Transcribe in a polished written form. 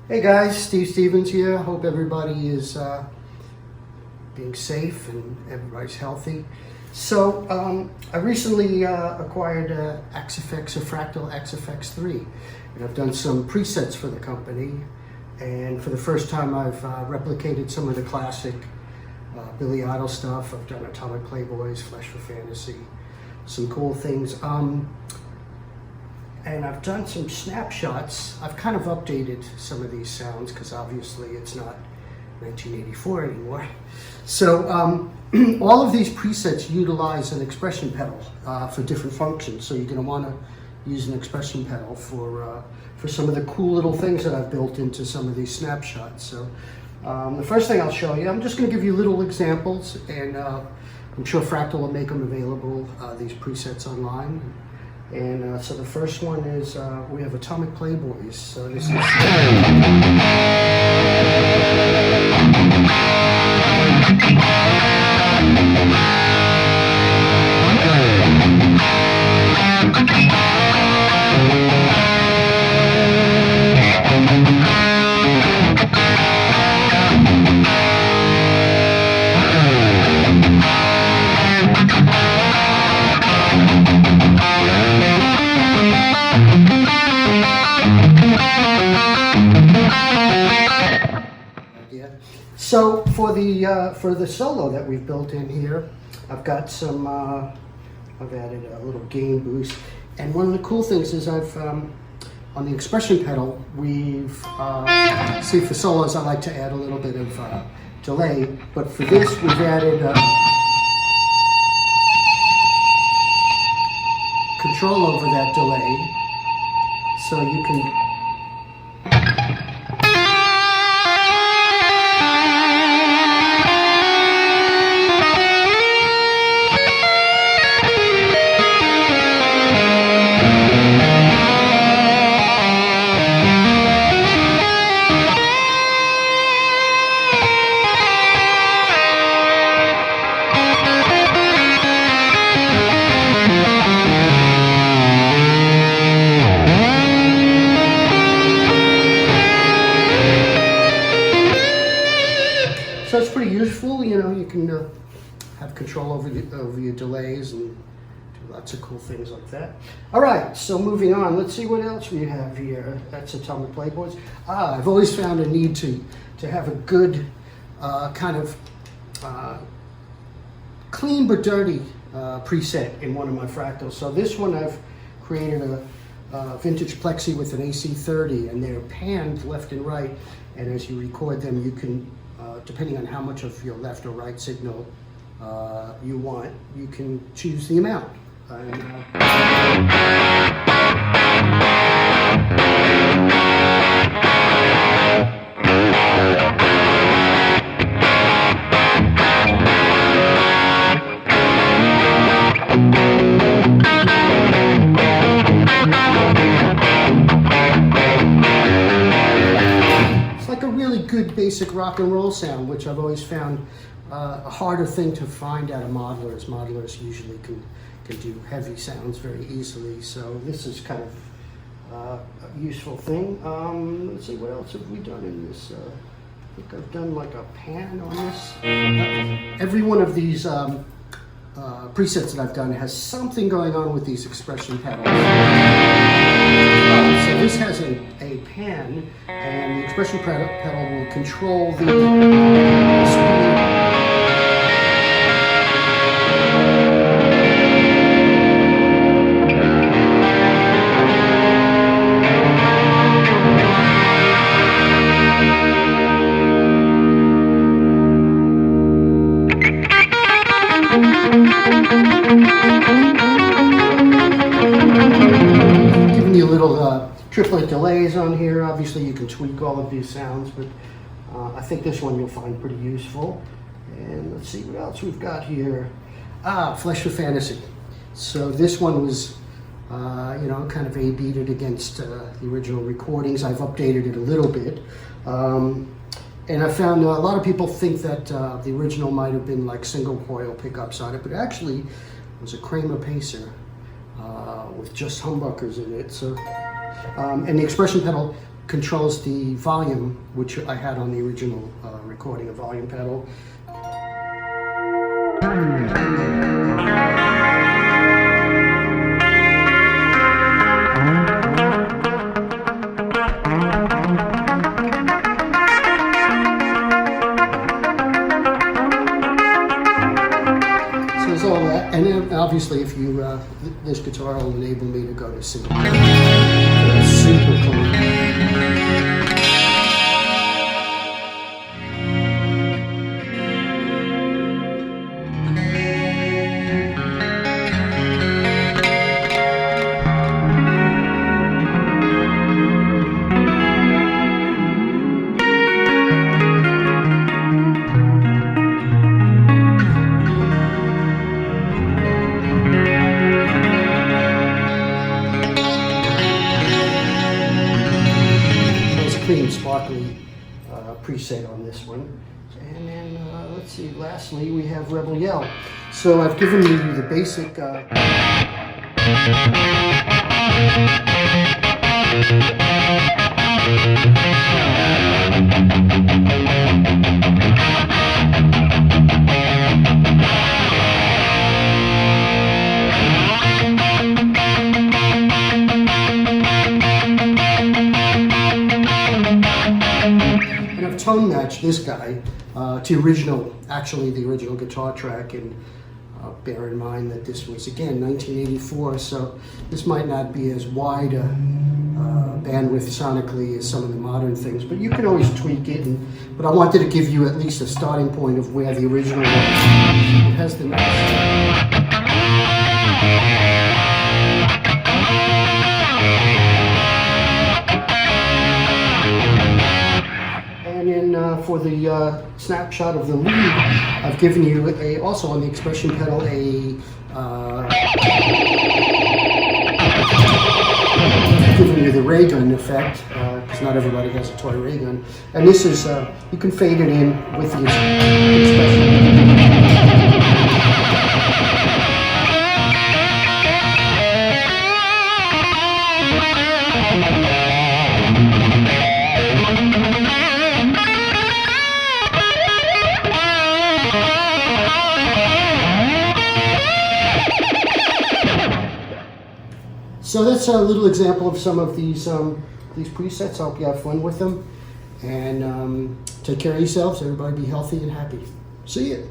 Hey guys, Steve Stevens here. Hope everybody is being safe and everybody's healthy. So I recently acquired XFX, a Fractal XFX3, and I've done some presets for the company. And for the first time, I've replicated some of the classic Billy Idol stuff. I've done Atomic Playboys, Flesh for Fantasy, some cool things. And I've done some snapshots. I've kind of updated some of these sounds because obviously it's not 1984 anymore. So all of these presets utilize an expression pedal for different functions. So you're going to want to use an expression pedal for some of the cool little things that I've built into some of these snapshots. So the first thing I'll show you, I'm just going to give you little examples, and I'm sure Fractal will make them available, these presets online. And so the first one is, we have Atomic Playboys. So this is... So for the solo that we've built in here, I've got some, I've added a little gain boost. And one of the cool things is I've, on the expression pedal, we've, see for solos I like to add a little bit of delay, but for this we've added control over that delay, so you can So it's pretty useful, you know, you can have control over your delays and do lots of cool things like that. All right, so moving on, let's see what else we have here. That's Atomic Playboys. I've always found a need to have a good kind of clean but dirty preset in one of my fractals. So this one I've created a vintage plexi with an AC30, and they're panned left and right, and as you record them you can depending on how much of your left or right signal you want, you can choose the amount. Good basic rock and roll sound, which I've always found a harder thing to find out of modelers. Modelers usually can do heavy sounds very easily, so this is kind of a useful thing. Let's see, what else have we done in this? I think I've done like a pan on this. Every one of these presets that I've done has something going on with these expression pedals. So this has a pan, and the expression pedal will control the speed. Giving you a little triplet delays on here. Obviously you can tweak all of these sounds, but I think this one you'll find pretty useful. And let's see what else we've got here. Flesh for Fantasy. So this one was, you know, kind of A-beated against the original recordings. I've updated it a little bit. And I found a lot of people think that the original might have been like single coil pickups on it, but actually it was a Kramer Pacer with just humbuckers in it. So, and the expression pedal controls the volume, which I had on the original recording, a volume pedal. So there's all that, and then obviously if you, this guitar will enable me to go to single. Super cool. Clean, sparkly preset on this one. And then, let's see, lastly, we have Rebel Yell. So I've given you the basic... And I've tone matched this guy to the original guitar track, and bear in mind that this was, again, 1984, so this might not be as wide a bandwidth sonically as some of the modern things, but you can always tweak it. But I wanted to give you at least a starting point of where the original was. It has the And then for the snapshot of the lead, I've given you also on the expression pedal giving you the ray gun effect, because not everybody has a toy ray gun. And this is, you can fade it in with the expression. So that's a little example of some of these presets. I hope you have fun with them, and take care of yourselves. Everybody be healthy and happy. See you.